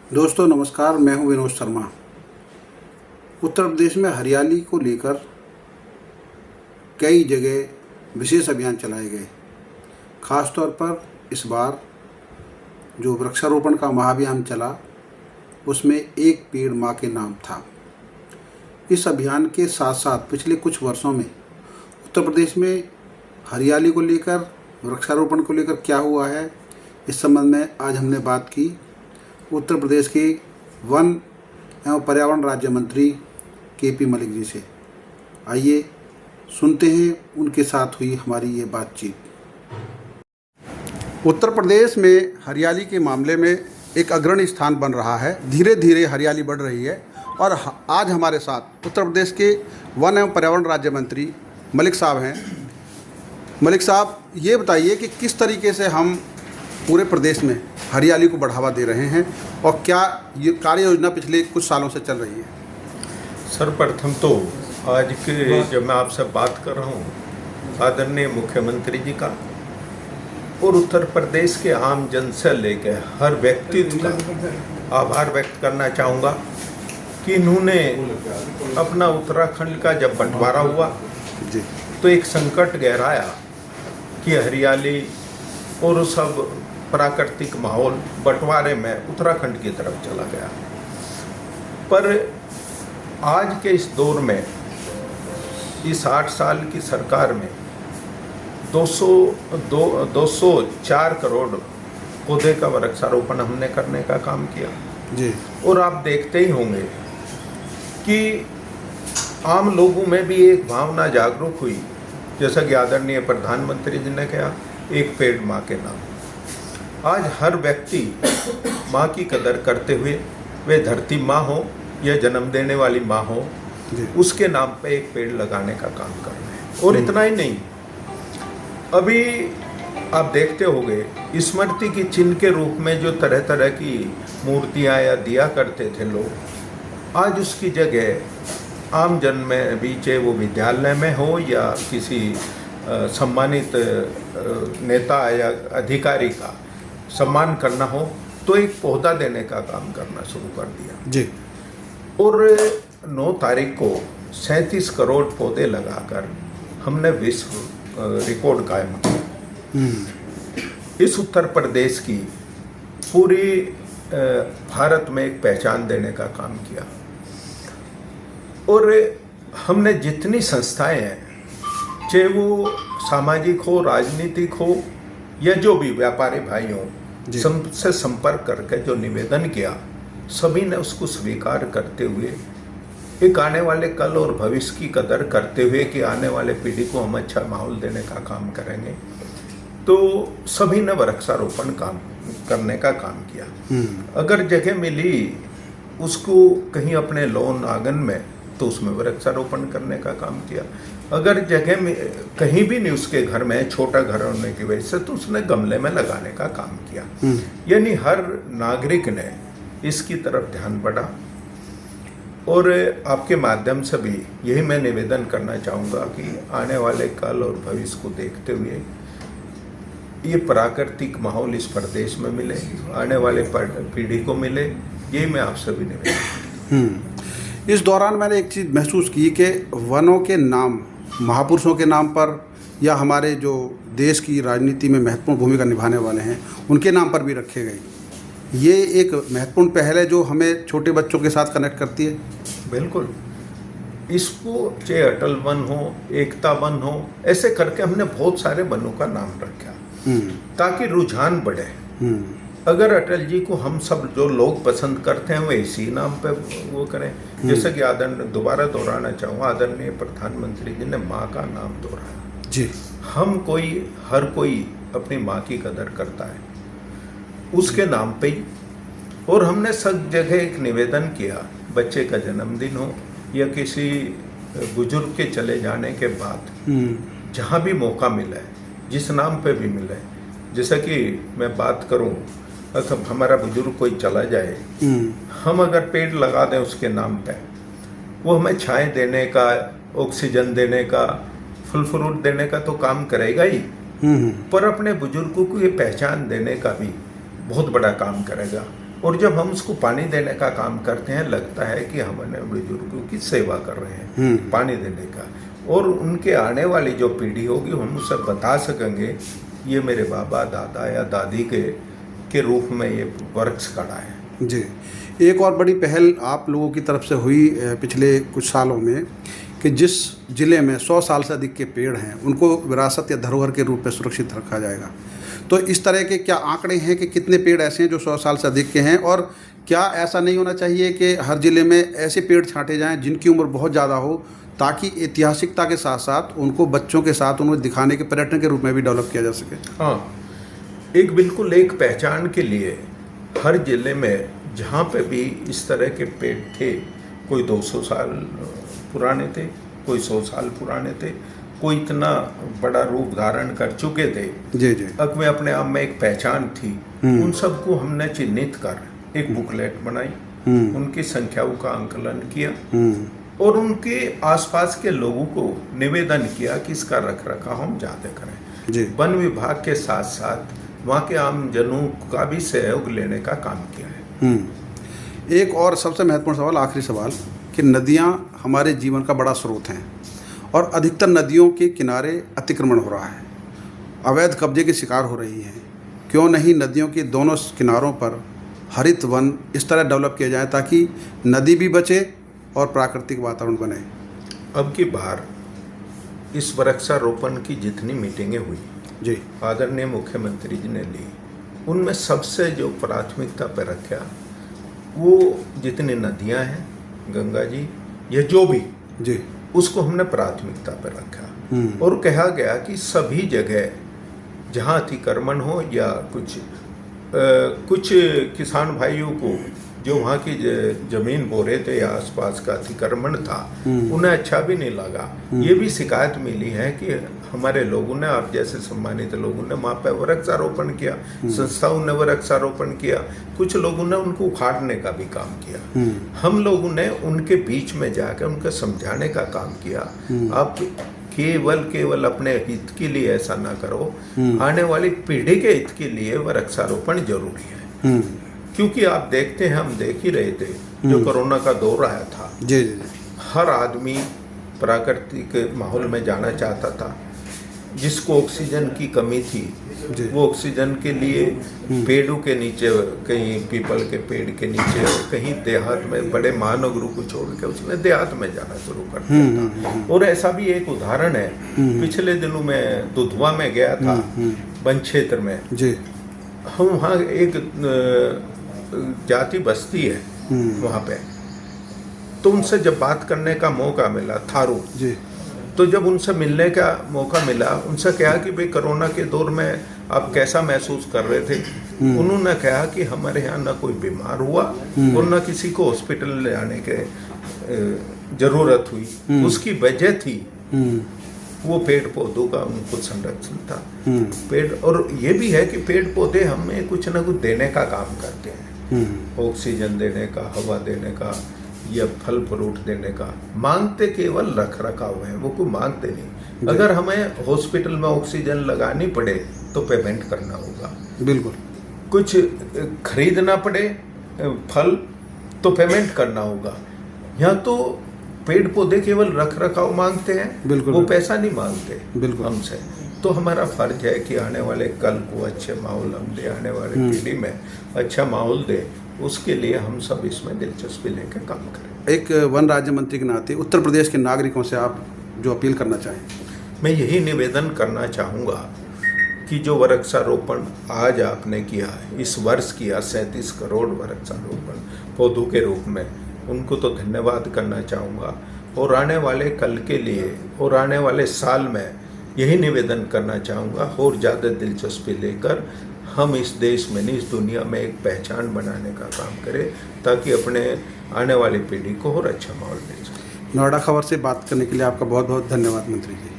दोस्तों नमस्कार, मैं हूं विनोद शर्मा। उत्तर प्रदेश में हरियाली को लेकर कई जगह विशेष अभियान चलाए गए। खास तौर पर इस बार जो वृक्षारोपण का महाअभियान चला उसमें एक पेड़ माँ के नाम था। इस अभियान के साथ साथ पिछले कुछ वर्षों में उत्तर प्रदेश में हरियाली को लेकर, वृक्षारोपण को लेकर क्या हुआ है, इस संबंध में आज हमने बात की उत्तर प्रदेश के वन एवं पर्यावरण राज्य मंत्री के.पी. मलिक जी से। आइए सुनते हैं उनके साथ हुई हमारी ये बातचीत। उत्तर प्रदेश में हरियाली के मामले में एक अग्रणी स्थान बन रहा है। धीरे धीरे हरियाली बढ़ रही है और आज हमारे साथ उत्तर प्रदेश के वन एवं पर्यावरण राज्य मंत्री मलिक साहब हैं। मलिक साहब, ये बताइए कि किस तरीके से हम पूरे प्रदेश में हरियाली को बढ़ावा दे रहे हैं और क्या ये कार्य योजना पिछले कुछ सालों से चल रही है? सर्वप्रथम तो आज के जब मैं आपसे बात कर रहा हूँ, आदरणीय मुख्यमंत्री जी का और उत्तर प्रदेश के आम जन से लेकर हर व्यक्ति का आभार व्यक्त करना चाहूँगा कि इन्होंने अपना उत्तराखंड का जब बंटवारा हुआ जी, तो एक संकट गहराया कि हरियाली और सब प्राकृतिक माहौल बंटवारे में उत्तराखंड की तरफ चला गया। पर आज के इस दौर में, इस 8 साल की सरकार में 204 करोड़ पौधे का वृक्षारोपण हमने करने का काम किया जी। और आप देखते ही होंगे कि आम लोगों में भी एक भावना जागरूक हुई, जैसा कि आदरणीय प्रधानमंत्री जी ने कहा, एक पेड़ माँ के नाम। आज हर व्यक्ति माँ की कदर करते हुए, वे धरती माँ हो या जन्म देने वाली माँ हो, उसके नाम पे एक पेड़ लगाने का काम कर रहे हैं। और इतना ही नहीं, अभी आप देखते होंगे स्मृति की चिन्ह के रूप में जो तरह तरह की मूर्तियाँ या दिया करते थे लोग, आज उसकी जगह आम जन में भी, चाहे वो विद्यालय में हो या किसी सम्मानित नेता या अधिकारी का सम्मान करना हो, तो एक पौधा देने का काम करना शुरू कर दिया जी। और 9 तारीख को 37 करोड़ पौधे लगाकर हमने विश्व रिकॉर्ड कायम किया। इस उत्तर प्रदेश की पूरी भारत में एक पहचान देने का काम किया। और हमने जितनी संस्थाएं हैं, चाहे वो सामाजिक हो, राजनीतिक हो या जो भी व्यापारी भाई हों, सबसे संपर्क करके जो निवेदन किया, सभी ने उसको स्वीकार करते हुए एक आने वाले कल और भविष्य की कदर करते हुए कि आने वाले पीढ़ी को हम अच्छा माहौल देने का काम करेंगे, तो सभी ने वृक्षारोपण काम करने का काम किया। अगर जगह मिली उसको कहीं अपने लॉन आंगन में, तो उसमें वृक्षारोपण करने का काम किया। अगर जगह में कहीं भी नहीं उसके घर में, छोटा घर होने की वजह से, तो उसने गमले में लगाने का काम किया। यानी हर नागरिक ने इसकी तरफ ध्यान बढ़ा। और आपके माध्यम से भी यही मैं निवेदन करना चाहूँगा कि आने वाले कल और भविष्य को देखते हुए ये प्राकृतिक माहौल इस प्रदेश में मिले, आने वाले पीढ़ी को मिले, यही मैं आपसे भी निवेदन। इस दौरान मैंने एक चीज़ महसूस की कि वनों के नाम महापुरुषों के नाम पर या हमारे जो देश की राजनीति में महत्वपूर्ण भूमिका निभाने वाले हैं उनके नाम पर भी रखे गए। ये एक महत्वपूर्ण पहल है जो हमें छोटे बच्चों के साथ कनेक्ट करती है। बिल्कुल, इसको चाहे अटल वन हो, एकता वन हो, ऐसे करके हमने बहुत सारे वनों का नाम रखा ताकि रुझान बढ़े। अगर अटल जी को हम सब जो लोग पसंद करते हैं वो इसी नाम पे वो करें, जैसे कि दोबारा दोहराना चाहूँगा, आदरणीय प्रधानमंत्री जी ने माँ का नाम दोहराया जी। हर कोई अपनी माँ की कदर करता है उसके नाम पे ही। और हमने सब जगह एक निवेदन किया, बच्चे का जन्मदिन हो या किसी बुजुर्ग के चले जाने के बाद, जहाँ भी मौका मिले, जिस नाम पे भी मिले, जैसे कि मैं बात करूँ, अगर हमारा बुजुर्ग कोई चला जाए, हम अगर पेड़ लगा दें उसके नाम पे, वो हमें छाएं देने का, ऑक्सीजन देने का, फल फ्रूट देने का तो काम करेगा ही, पर अपने बुजुर्गों को ये पहचान देने का भी बहुत बड़ा काम करेगा। और जब हम उसको पानी देने का काम करते हैं लगता है कि हम अपने बुजुर्गों की सेवा कर रहे हैं पानी देने का, और उनके आने वाली जो पीढ़ी होगी हम उसे बता सकेंगे ये मेरे बाबा दादा या दादी के रूप में ये वृक्ष खड़ा है। जी, एक और बड़ी पहल आप लोगों की तरफ से हुई पिछले कुछ सालों में कि जिस ज़िले में 100 साल से अधिक के पेड़ हैं उनको विरासत या धरोहर के रूप में सुरक्षित रखा जाएगा। तो इस तरह के क्या आंकड़े हैं कि कितने पेड़ ऐसे हैं जो 100 साल से अधिक के हैं, और क्या ऐसा नहीं होना चाहिए कि हर ज़िले में ऐसे पेड़ छांटे जाएं जिनकी उम्र बहुत ज़्यादा हो, ताकि ऐतिहासिकता के साथ साथ उनको बच्चों के साथ उन्हें दिखाने के पर्यटन के रूप में भी डेवलप किया जा सके? हाँ, एक बिल्कुल एक पहचान के लिए हर ज़िले में जहाँ पे भी इस तरह के पेड़ थे, कोई 200 साल पुराने थे, कोई 100 साल पुराने थे, कोई इतना बड़ा रूप धारण कर चुके थे जी जी, अब में अपने आप में एक पहचान थी, उन सबको हमने चिन्हित कर एक बुकलेट बनाई, उनकी संख्याओं का आंकलन किया और उनके आसपास के लोगों को निवेदन किया कि इसका रख रखाव हम ज़्यादा करें जी। वन विभाग के साथ साथ वहाँ के आम जनों का भी सहयोग लेने का काम किया है। एक और सबसे महत्वपूर्ण सवाल, आखिरी सवाल, कि नदियाँ हमारे जीवन का बड़ा स्रोत हैं और अधिकतर नदियों के किनारे अतिक्रमण हो रहा है, अवैध कब्जे के शिकार हो रही हैं। क्यों नहीं नदियों के दोनों किनारों पर हरित वन इस तरह डेवलप किया जाए ताकि नदी भी बचे और प्राकृतिक वातावरण बने? अब की बार इस वृक्षारोपण की जितनी मीटिंगें हुई जी, आदरणीय मुख्यमंत्री जी ने ली, उनमें सबसे जो प्राथमिकता पर रखा वो जितनी नदियां हैं, गंगा जी या जो भी जी, उसको हमने प्राथमिकता पर रखा और कहा गया कि सभी जगह जहाँ अतिक्रमण हो या कुछ किसान भाइयों को जो वहाँ की जमीन बो रहे थे या आसपास का अतिक्रमण था उन्हें अच्छा भी नहीं लगा। ये भी शिकायत मिली है कि हमारे लोगों ने, आप जैसे सम्मानित लोगों ने वहाँ पर वृक्षारोपण किया, संस्थाओं ने वृक्षारोपण किया, कुछ लोगों ने उनको उखाड़ने का भी काम किया। हम लोगों ने उनके बीच में जाकर उनको समझाने का काम किया, आप केवल अपने हित के लिए ऐसा ना करो, आने वाली पीढ़ी के हित के लिए वृक्षारोपण जरूरी है। क्योंकि आप देखते हैं, हम देख ही रहे थे जो कोरोना का दौर आया था, जी जी, हर आदमी प्राकृतिक माहौल में जाना चाहता था। जिसको ऑक्सीजन की कमी थी वो ऑक्सीजन के लिए पेड़ों के नीचे, कहीं पीपल के पेड़ के नीचे, कहीं देहात में बड़े महानगरों को छोड़ के उसने देहात में जाना शुरू कर दिया था। और ऐसा भी एक उदाहरण है, पिछले दिनों में दुधवा में गया था, वन क्षेत्र में जी, हम वहाँ एक जाति बस्ती है वहाँ पे, तो उनसे जब बात करने का मौका मिला, थारू जी, तो जब उनसे मिलने का मौका मिला, उनसे कहा कि भाई कोरोना के दौर में आप कैसा महसूस कर रहे थे। उन्होंने कहा कि हमारे यहाँ ना कोई बीमार हुआ और ना किसी को हॉस्पिटल ले जाने के जरूरत हुई। उसकी वजह थी वो पेड़ पौधों का उनको संरक्षण था। पेड़, और ये भी है कि पेड़ पौधे हमें कुछ ना कुछ देने का काम करते हैं, ऑक्सीजन देने का, हवा देने का या फल फ्रूट देने का। मांगते केवल रख रखाव है, वो कोई मांगते नहीं। अगर हमें हॉस्पिटल में ऑक्सीजन लगानी पड़े तो पेमेंट करना होगा, बिल्कुल, कुछ खरीदना पड़े फल तो पेमेंट करना होगा। यहाँ तो पेड़ पौधे केवल रख रखाव मांगते हैं, बिल्कुल, वो पैसा नहीं मांगते बिल्कुल हमसे। तो हमारा फर्ज है कि आने वाले कल को अच्छे माहौल हम दे, आने वाले पीढ़ी में अच्छा माहौल दे, उसके लिए हम सब इसमें दिलचस्पी लेकर काम करें। एक वन राज्य मंत्री के नाते उत्तर प्रदेश के नागरिकों से आप जो अपील करना चाहें? मैं यही निवेदन करना चाहूँगा कि जो वृक्षारोपण आज आपने किया है, इस वर्ष किया 37 करोड़ वृक्षारोपण पौधों के रूप में, उनको तो धन्यवाद करना चाहूँगा। और आने वाले कल के लिए और आने वाले साल में यही निवेदन करना चाहूँगा, और ज़्यादा दिलचस्पी लेकर हम इस देश में नहीं, इस दुनिया में एक पहचान बनाने का काम करें, ताकि अपने आने वाली पीढ़ी को और अच्छा माहौल मिल सके। नोएडा खबर से बात करने के लिए आपका बहुत बहुत धन्यवाद मंत्री जी।